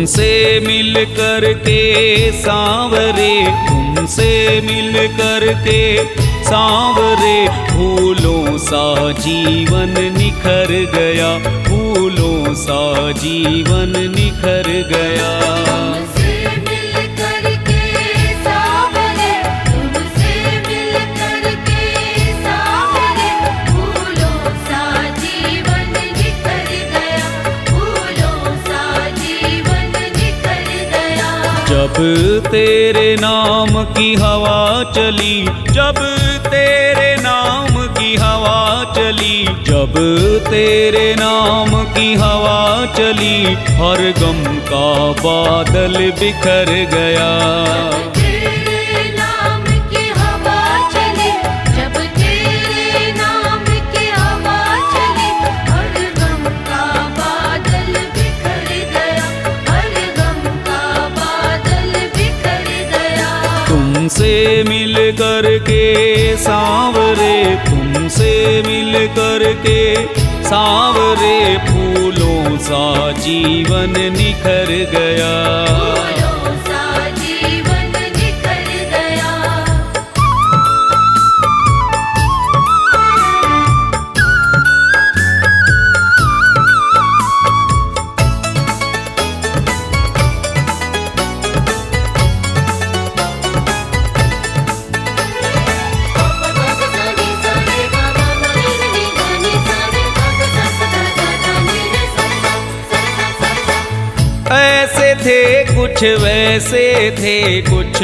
तुमसे मिल कर के सांवरे, तुमसे मिल कर के सांवरे, फूलों सा जीवन निखर गया, फूलों सा जीवन निखर गया। तुमसे मिल कर के सांवरे, तुमसे मिल कर के सांवरे, फूलों सा जीवन निखर गया, फूलों सा जीवन निखर गया। जब तेरे नाम की हवा चली, जब तेरे नाम की हवा चली, जब तेरे नाम की हवा चली, हर गम का बादल बिखर गया। तेरे नाम की हवा चली, जब तेरे नाम की हवा चली, हर गम का बादल बिखर गया, हर गम का बादल बिखर गया। तुमसे मिल कर के सांवरे, तुमसे मिल कर के सांवरे, फूलों सा जीवन निखर गया। फूलों सा जीवन निखर गया। ऐसे थे कुछ वैसे थे कुछ,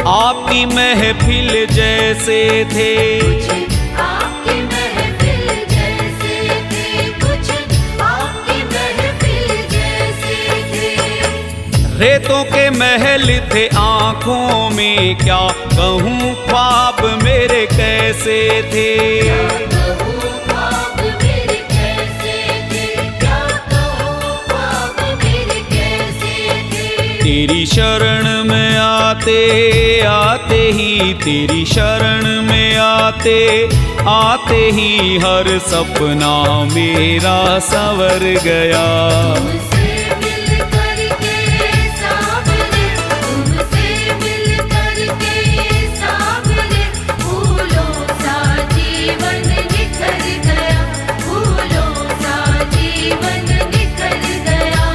आपकी महफिल जैसे थे। आपकी महफिल जैसे थे, कुछ आपकी महफिल जैसे थे। रेतों के महल थे आँखों में, क्या कहूँ ख्वाब मेरे कैसे थे। तेरी शरण में आते आते ही, तेरी शरण में आते आते ही, हर सपना मेरा संवर गया। तुमसे मिल कर के सांवरे, तुमसे मिल कर के सांवरे, फूलों सा जीवन निखर गया, फूलों सा जीवन निखर गया।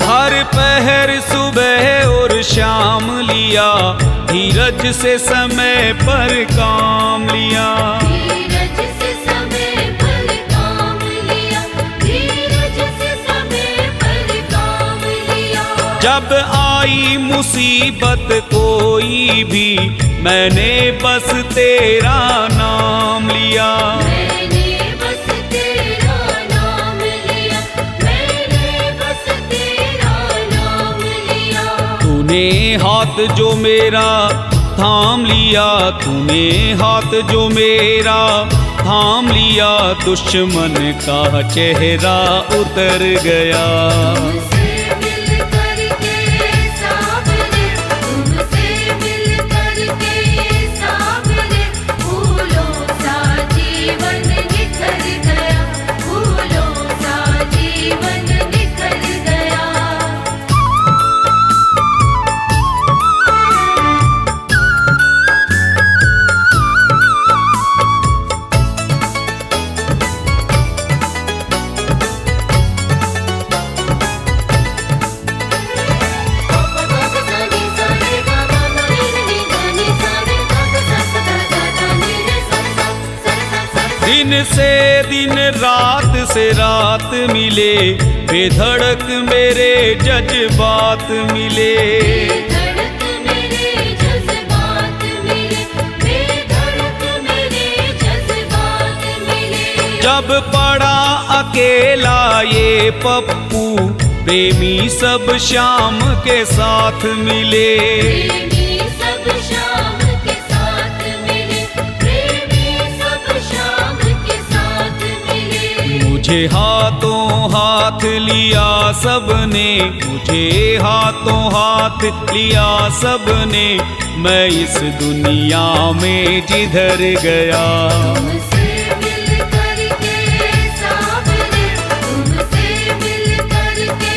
हर पहर सुबह और शाम लिया, धीरज से समय पर काम लिया। धीरज से समय पर काम लिया, धीरज से समय पर काम लिया। जब आई मुसीबत कोई भी, मैंने बस तेरा नाम लिया। मैंने बस तेरा नाम लिया, मैंने बस तेरा नाम लिया। तूने हाथ जो मेरा थाम लिया, तूने हाथ जो मेरा थाम लिया, दुश्मन का चेहरा उतर गया। तुमसे मिल कर के सांवरे, तुमसे मिल कर के सांवरे, फूलों सा जीवन निखर गया, फूलों सा जीवन निखर गया। दिन से दिन रात से रात मिले, बेधड़क मेरे जज्बात मिले। बेधड़क मेरे जज्बात मिले, बेधड़क मेरे जज्बात मिले। जब पड़ा अकेला ये पप्पू, प्रेमी सब शाम के साथ मिले। प्रेमी सब शाम के साथ मिले, प्रेमी मुझे हाथों हाथ लिया सबने, मुझे हाथों हाथ लिया सबने, मैं इस दुनिया में जिधर गया। तुमसे मिल करके सावरे, तुमसे मिल करके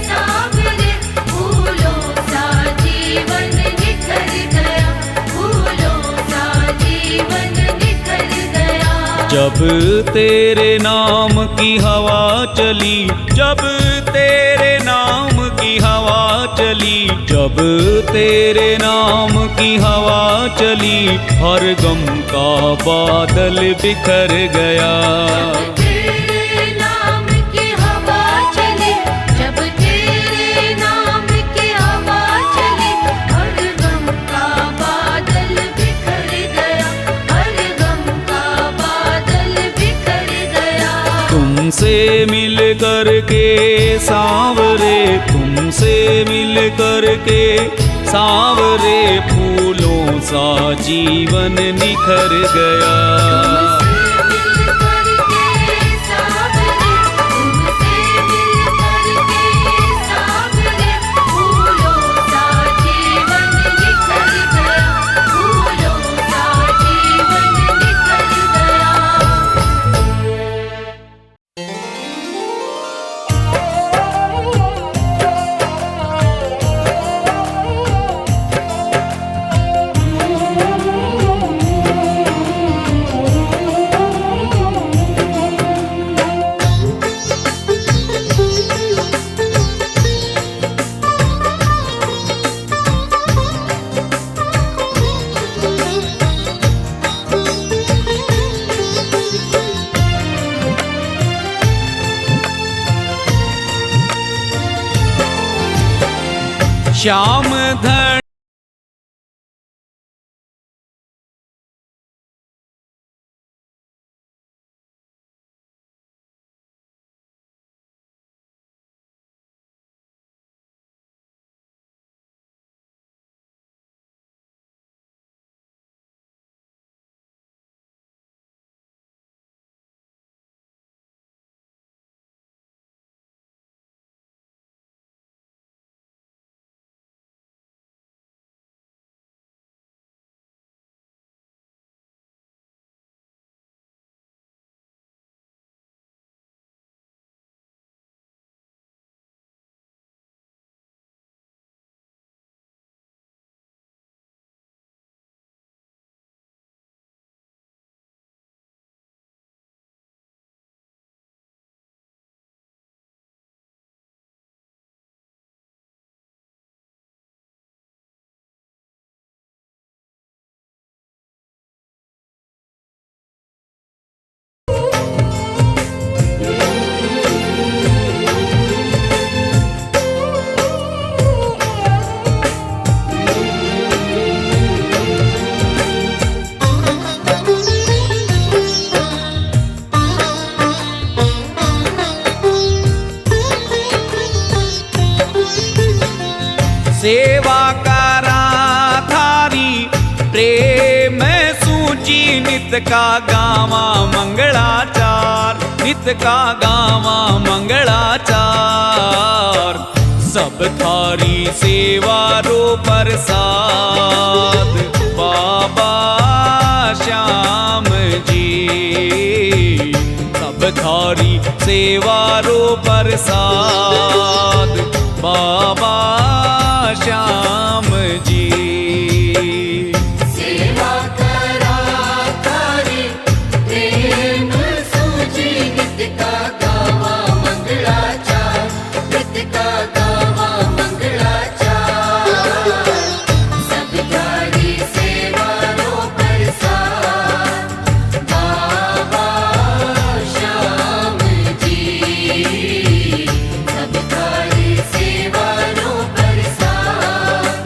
सावरे, फूलों सा जीवन निखर गया, फूलों सा जीवन निखर गया। जब तेरे नाम की हवा चली, जब तेरे नाम की हवा चली, जब तेरे नाम की हवा चली, हर गम का बादल बिखर गया। जब तेरे नाम की हवा चली, जब तेरे नाम की हवा चली, हर गम का बादल बिखर गया, हर गम का बादल बिखर गया। तुमसे मिल करके सांवरे, तुमसे मिल करके सांवरे, फूलों सा जीवन निखर गया। तुमसे मिल करके सावरे, तुमसे मिल करके सावरे, फूलों सा जीवन निखर गया, फूलों सा जीवन निखर गया। श्याम धन सेवा करा थारी, प्रेम सूची नित का गावा मंगलाचार, नित का गावा मंगलाचार। सब थारी सेवा रो प्रसाद, बाबा श्याम जी। सब थारी सेवा रो प्रसाद, बाबा श्याम जी। सेवा करा थारी, प्रेम सूची नित का गावा मंगलाचार, नित का गावा मंगलाचार। सब थारी सेवा रो प्रसाद, बाबा श्याम जी। सब थारी सेवा रो प्रसाद,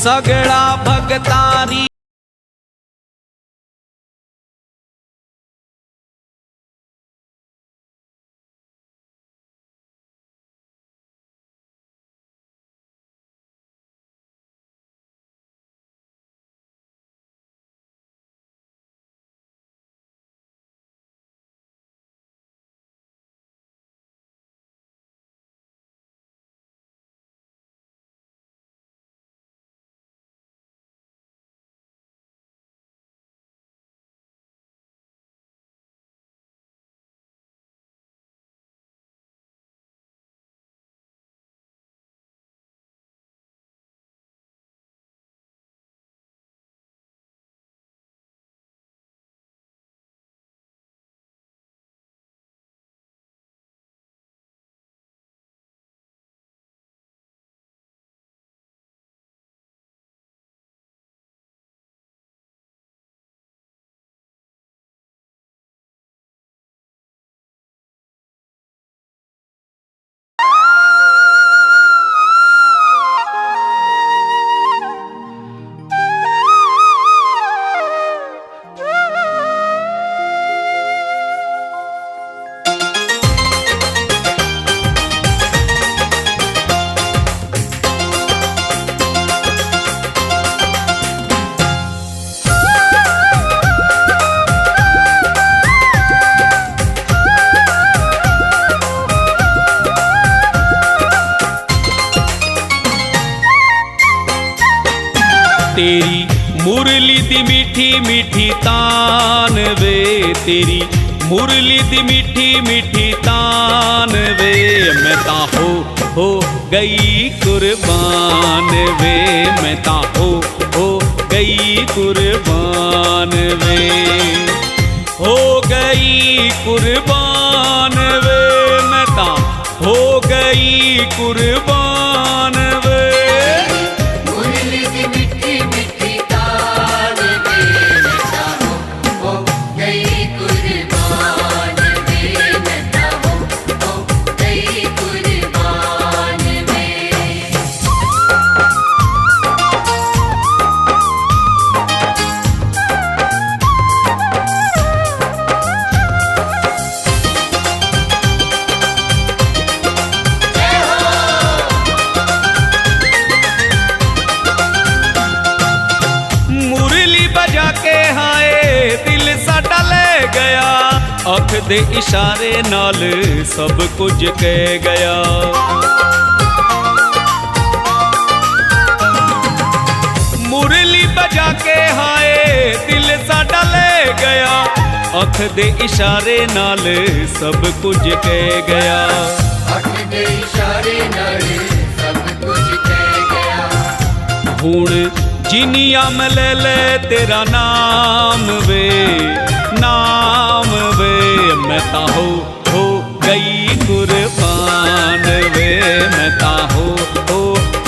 सगळा भगतारी तेरी मुरली दी मीठी मीठी तान वे, तेरी मुरली दी मीठी मीठी तान वे, मैं ता हो गई कुर्बान वे, मैं ता हो गई कुर्बान वे, हो गई कुर्बान वे, मैं ता हो गई कुर्बान वे। अख दे इशारे नाल सब कुछ कह गया, मुरली बजा के हाय दिल साडा ले गया, अख दे इशारे नाल सब कुछ कह गया, अख दे इशारे नाल सब कुछ कह गया। हुण जिनिया में ले ले तेरा नाम वे, नाम वे, मैं ता हो गई कुर्बान वे, मैं ता हो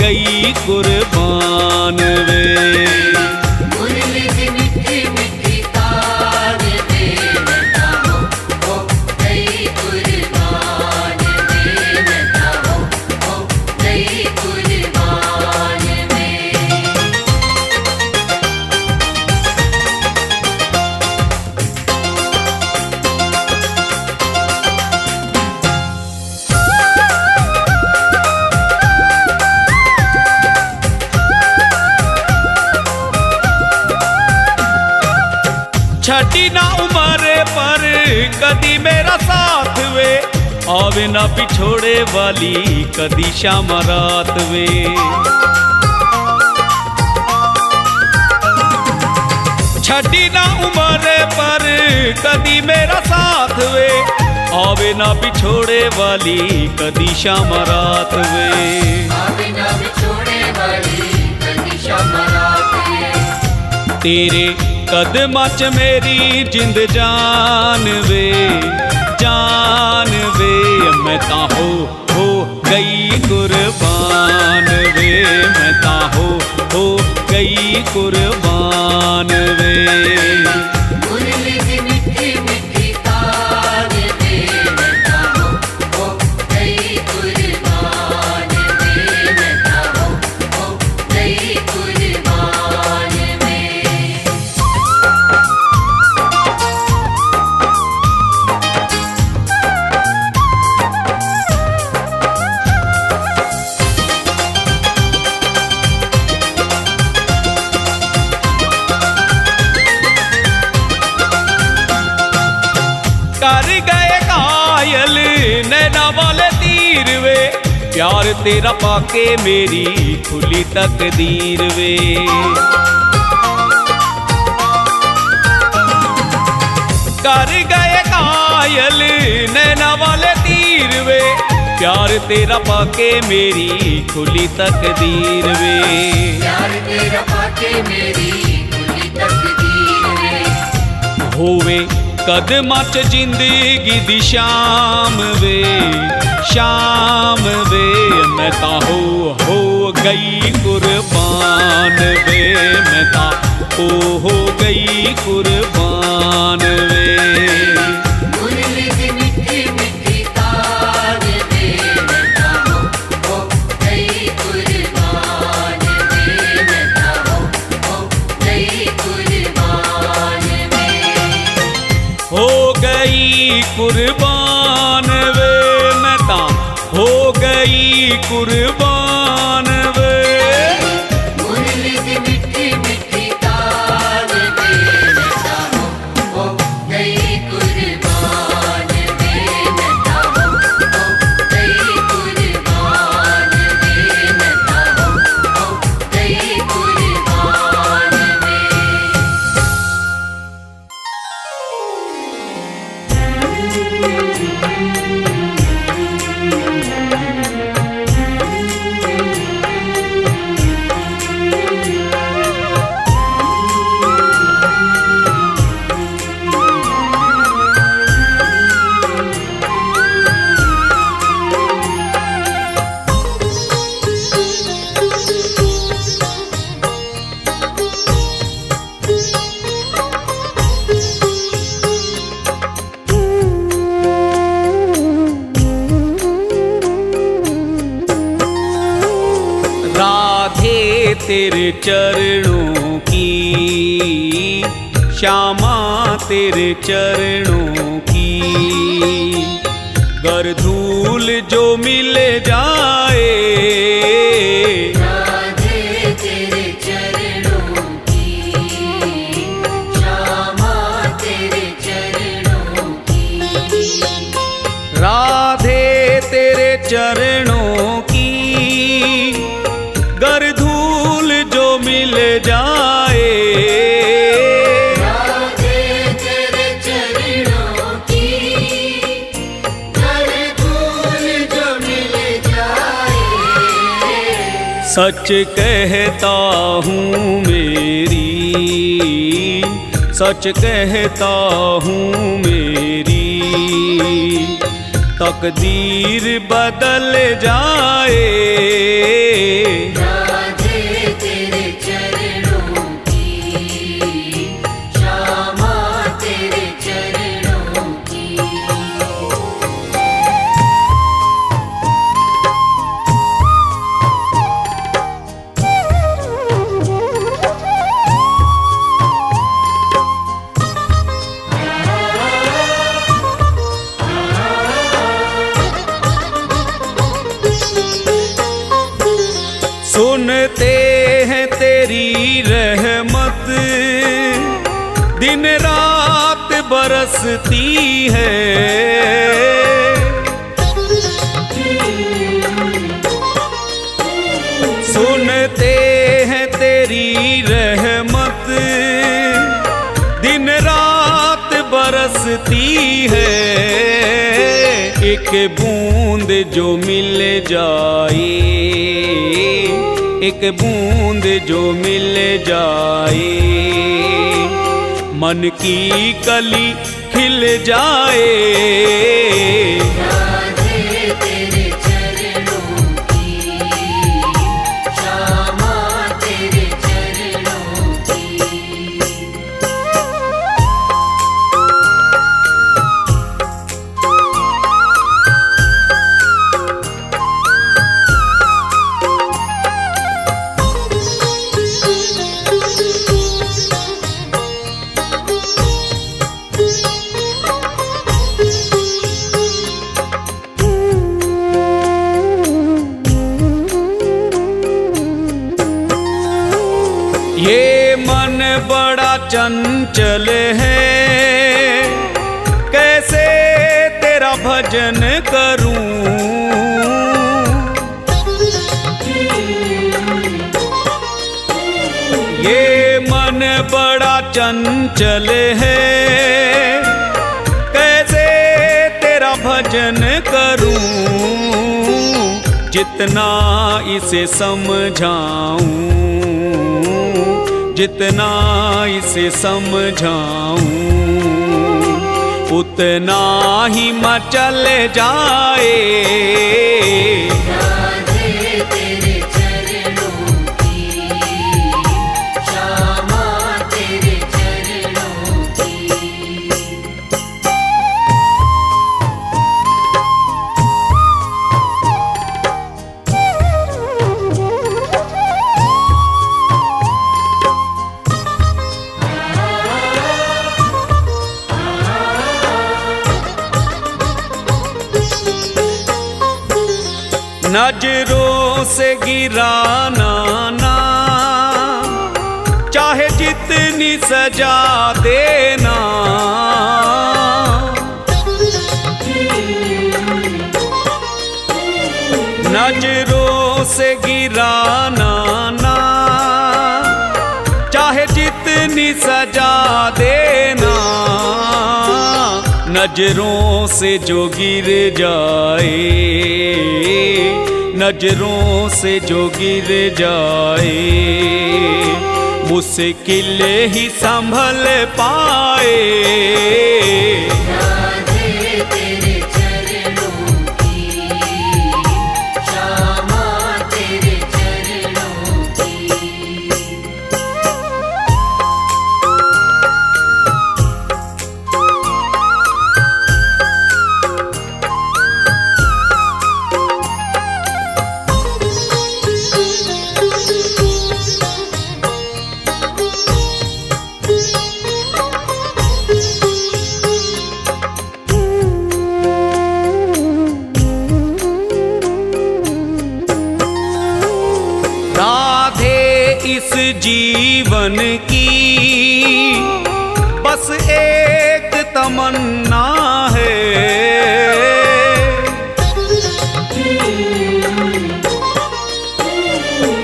गई कुर्बान वे। मुरली दी मीठी मीठी तान वे, मैं ता हो गई कुर्बान वे, मैं ता हो गई कुर्बान वे। छठी ना उम्र पर कदी मेरा साथ वे, आवे ना पिछोड़े वाली कदी शाम रात वे, छठी ना उम्र पर कदी मेरा साथ वे, आवे ना पिछोड़े वाली कदी शाम रात वे, आवे ना पिछोड़े वाली कदी शाम रात वे। तेरे कदमां च मेरी जिंद जान वे, जान वे, मैं ता हो गई कुर्बान वे, मैं ता हो गई कुर्बान वे। मुरली दी मीठी मीठी तान वे, मैं ता हो गई कुर्बान वे, मैं ता हो गई कुर्बान। कर गए कायल नैना वाले तीर वे, प्यार तेरा पाके मेरी खुली तकदीर वे। कर गए कायल नैना वाले तीर वे, प्यार तेरा पाके मेरी खुली तकदीर वे। प्यार तेरा पाके मेरी खुली तकदीर वे। होवे कदमां च जिंदगी दी शाम वे, शाम वे। मैं ता हो गई कुर्बान वे, मैं ता हो गई कुर्बान वे। मुरली दी मिठी मिठी तान वे, मैं ता हो गई कुर्बान वे, मैं ता हो गई कुर्बान वे। हो गई कुर्बान वे, मैं ता हो गई कुर्बान वे। मुरली दी मिठी मिठी तान वे, मैं ता हो गई कुर्बान वे, मैं ता हो गई कुर्बान वे, मैं ता हो गई कुर्बान वे। राधे तेरे चरणों की, श्यामा तेरे चरणों की, गर धूल जो मिल जाए। राधे तेरे चरणों की, श्यामा तेरे चरणों की। राधे तेरे चरणों की, गर धूल जो मिल जाए। राधे तेरे चरणों की, गर धूल जो मिल जाए। सच कहता हूँ मेरी, सच कहता हूँ मेरी, तकदीर बदल जाए। राधे तेरे चरणों की, श्यामा तेरे चरणों की। सुनते हैं तेरी रहमत, दिन रात बरसती है। सुनते हैं तेरी रहमत, दिन रात बरसती है। एक बूंद जो मिल जाए, एक बूंद जो मिल जाए, मन की कली खिल जाए। राधे तेरे चरणों की, श्यामा तेरे चरणों की। ये मन बड़ा चंचल है, कैसे भजन करूं। ये मन बड़ा चंचल है, कैसे तेरा भजन करूं। जितना इसे समझाऊं, जितना इसे समझाऊं, उतना ही मचल जाए। राधे तेरे चरणों की, श्यामा तेरे चरणों की। नजरों से गिराना ना, चाहे जितनी सजा देना। नजरों से गिराना ना, चाहे जितनी सजा देना। नजरों से जो गिर जाए, नजरों से जो गिर जाए, मुश्किल ही संभल पाए। राधे तेरे चरणों की, श्यामा तेरे चरणों की। राधे इस जीवन की बस एक तमन्ना है।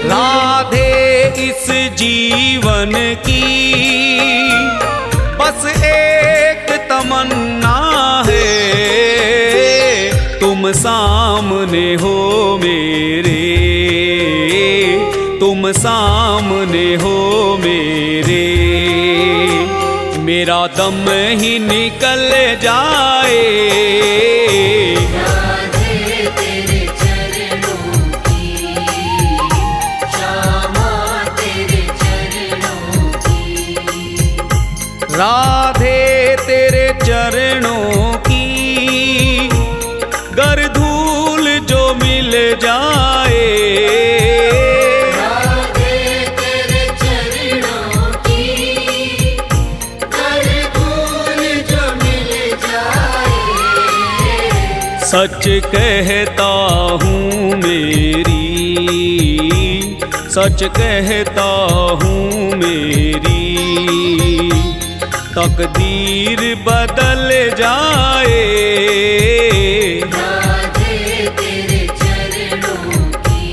राधे इस जीवन की बस एक तमन्ना है। तुम सामने हो मेरे, तुम सामने हो मेरे, मेरा दम ही निकल जाए। राधे तेरे चरणों की, श्यामा तेरे चरणों की। राधे तेरे चरणों की गर धूल जो मिल जाए। राधे तेरे चरणों की, कर धूल जो मिल जाए। सच कहता हूँ मेरी, सच कहता हूँ मेरी, तकदीर बदल जाए। राधे तेरे चरणों की,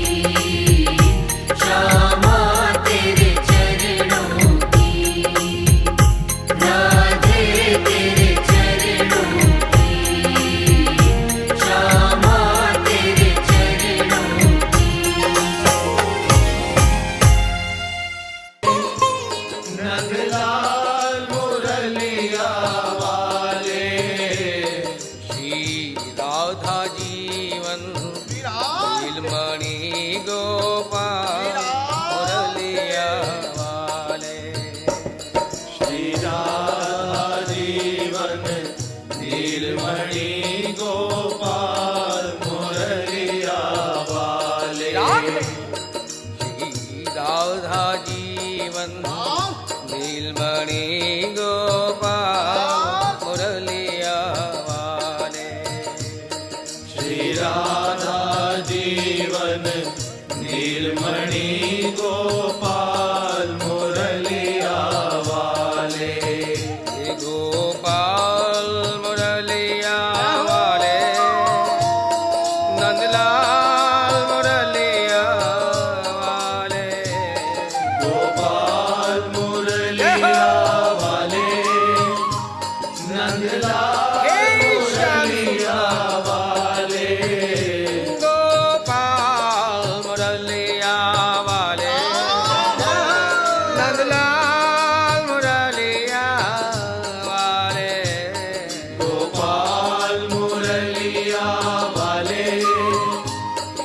श्यामा तेरे चरणों की। राधे तेरे चरणों की, श्यामा तेरे चरणों की। नंदलाल मुरलिया वाले, श्री राधा जीवन नीलमणि गोपाल मुरलिया वाले। श्री राधा जीवन नीलमणि गोपाल मुरलिया वाले। श्री राधा जीवन नीलमणि गोपाल मुरलिया वाले। श्री राधा जीवन नीलमणि गोपाल मुरलिया वाले। गोपाल मुरलिया वाले। नंदलाल मुरलिया वाले गोपाल मुरलिया वाले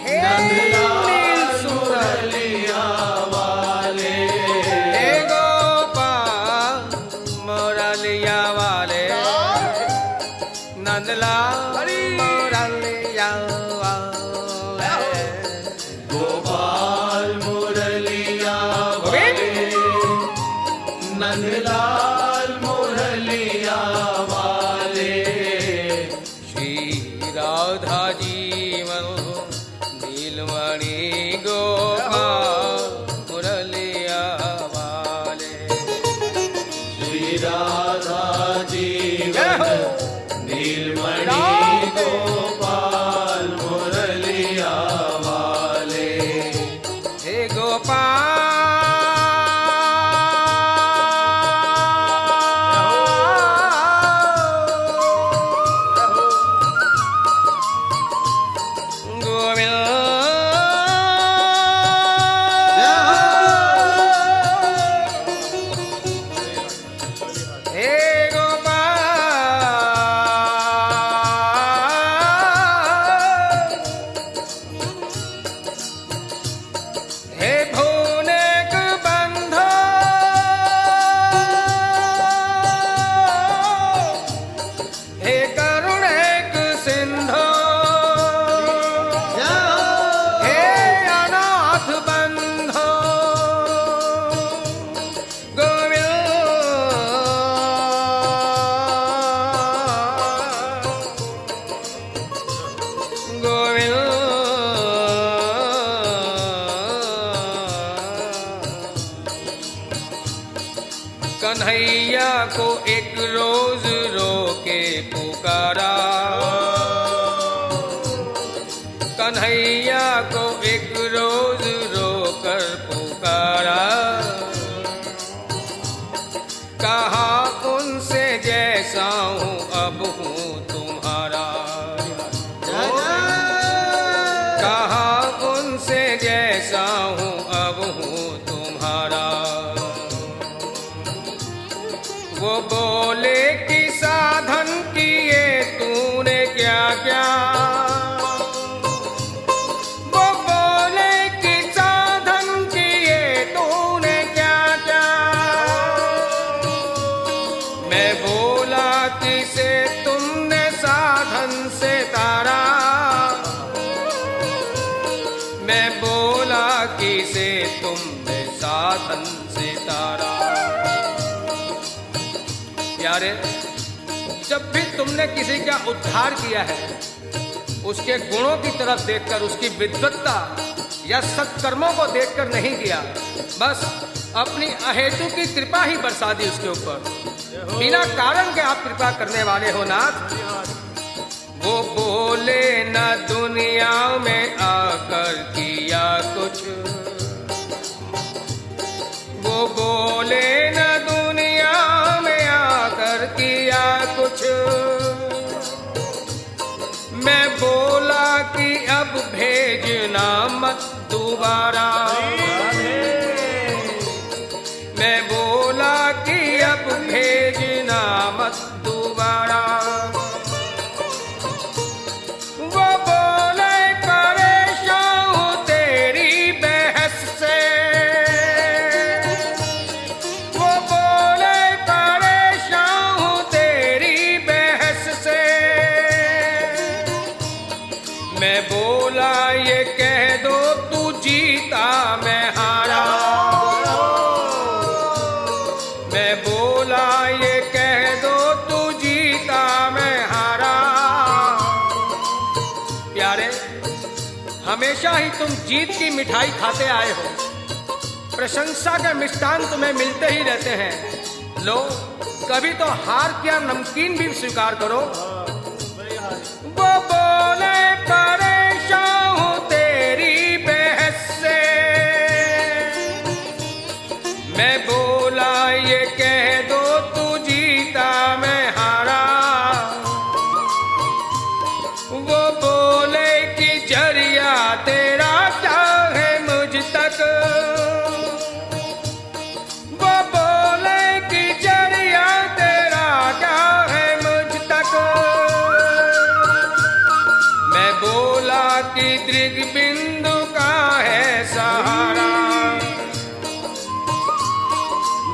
हे नंदलाल सुंदर मुरलिया वाले हे गोपाल मुरलिया वाले नंदलाल मुरलिया वाले गोपाल मुरलिया वाले नंदलाल मुरलिया वाले श्री राधा जीवन नीलमणि गोपाल मुरलिया वाले श्री राधा जीवन जय हो। नीलमणि गोपाल मुरलिया वाले हे गोपाल गोविंद हे गोपाल हे भुवनेक बंधो हे करुणेक सिंधो हे अनाथ बंधो गोविंद कन्हैया को एक रोज रो के पुकारा कन्हैया को एक रोज रो कर पुकारा कहा उनसे जैसा हूँ अब हूँ तुम्हारा कहा उनसे जैसा हूँ अब हूँ तुम्हारा वो बोले कि साधन किए तूने क्या क्या वो बोले कि साधन किए तूने क्या क्या मैं बोला किसे तुमने साधन से तारा मैं बोला किसे तुमने साधन से तारा प्यारे जब भी तुमने किसी का उद्धार किया है उसके गुणों की तरफ देखकर उसकी विद्वत्ता या सत्कर्मों को देखकर नहीं किया बस अपनी अहेतु की कृपा ही बरसा दी उसके ऊपर बिना कारण के आप कृपा करने वाले हो नाथ वो बोले न दुनिया में आकर किया कुछ वो बोले न दुनिया में आकर किया कुछ मैं बोला कि अब भेजना मत दोबारा मैं बोला कि अब भेजना मत दोबारा वो बोले परेशान हूँ तेरी बहस से वो बोले परेशान हूँ तेरी बहस से मैं बोला ये कह दो तू जीता मैं हारा मैं बोला ये कह दो तू जीता मैं हारा प्यारे हमेशा ही तुम जीत की मिठाई खाते आए हो प्रशंसा के मिष्ठान तुम्हें मिलते ही रहते हैं लो कभी तो हार क्या नमकीन भी स्वीकार करो वो बोले परेशान हूँ तेरी बहस से मैं बोला ये कह दो तू जीता मैं हारा वो बोले कि जरिया तेरा क्या है मुझ तक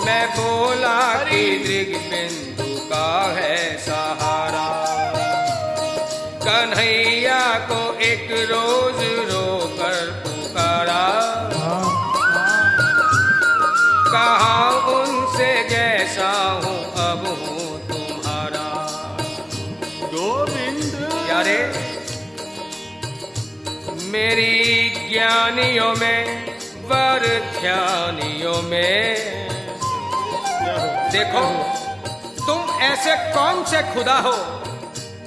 मैं बोला कि दृग्बिंदु का है सहारा। कन्हैया को एक रोज रोकर पुकारा, कहा उनसे जैसा हूँ अब हूँ तुम्हारा। गोविंद प्यारे, मेरी ज्ञानियों में वर ध्यानियों में, देखो तुम ऐसे कौन से खुदा हो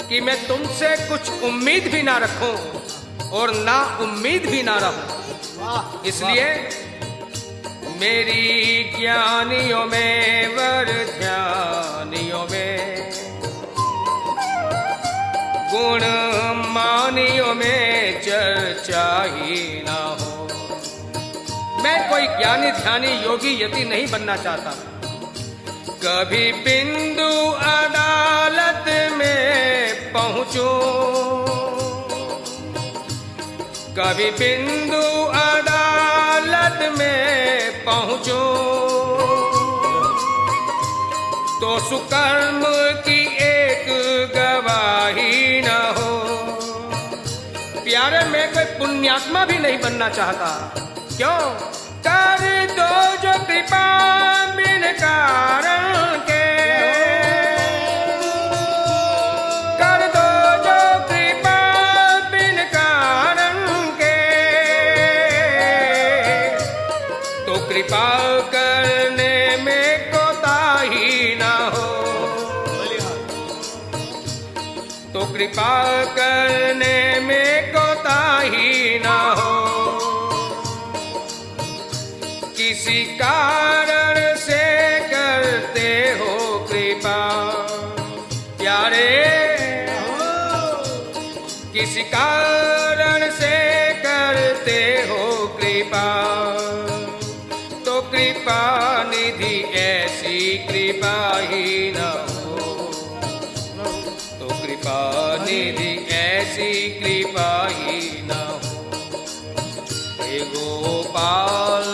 कि मैं तुमसे कुछ उम्मीद भी ना रखूं और ना उम्मीद भी ना रहूं। इसलिए मेरी ज्ञानियों में वर ध्यानियों में, गुण मानियों में चर्चा ही ना हो। मैं कोई ज्ञानी ध्यानी योगी यति नहीं बनना चाहता। कभी बिंदु अदालत में पहुंचूं, कभी बिंदु अदालत में पहुंचूं, तो सुकर्म की एक गवाही न हो। प्यारे, मैं कोई पुण्यात्मा भी नहीं बनना चाहता। क्यों? कर दो जो कृपा बिन कारण के, कर दो जो कृपा बिन कारण के, तो कृपा करने में कोताही ना हो, तो कृपा करने में कोताही ना हो। किसी कारण से करते हो कृपा, प्यारे, किसी कारण से करते हो कृपा, तो कृपा निधि ऐसी कृपा ही न हो, तो कृपा निधि ऐसी कृपा ही न हो। हे गोपाल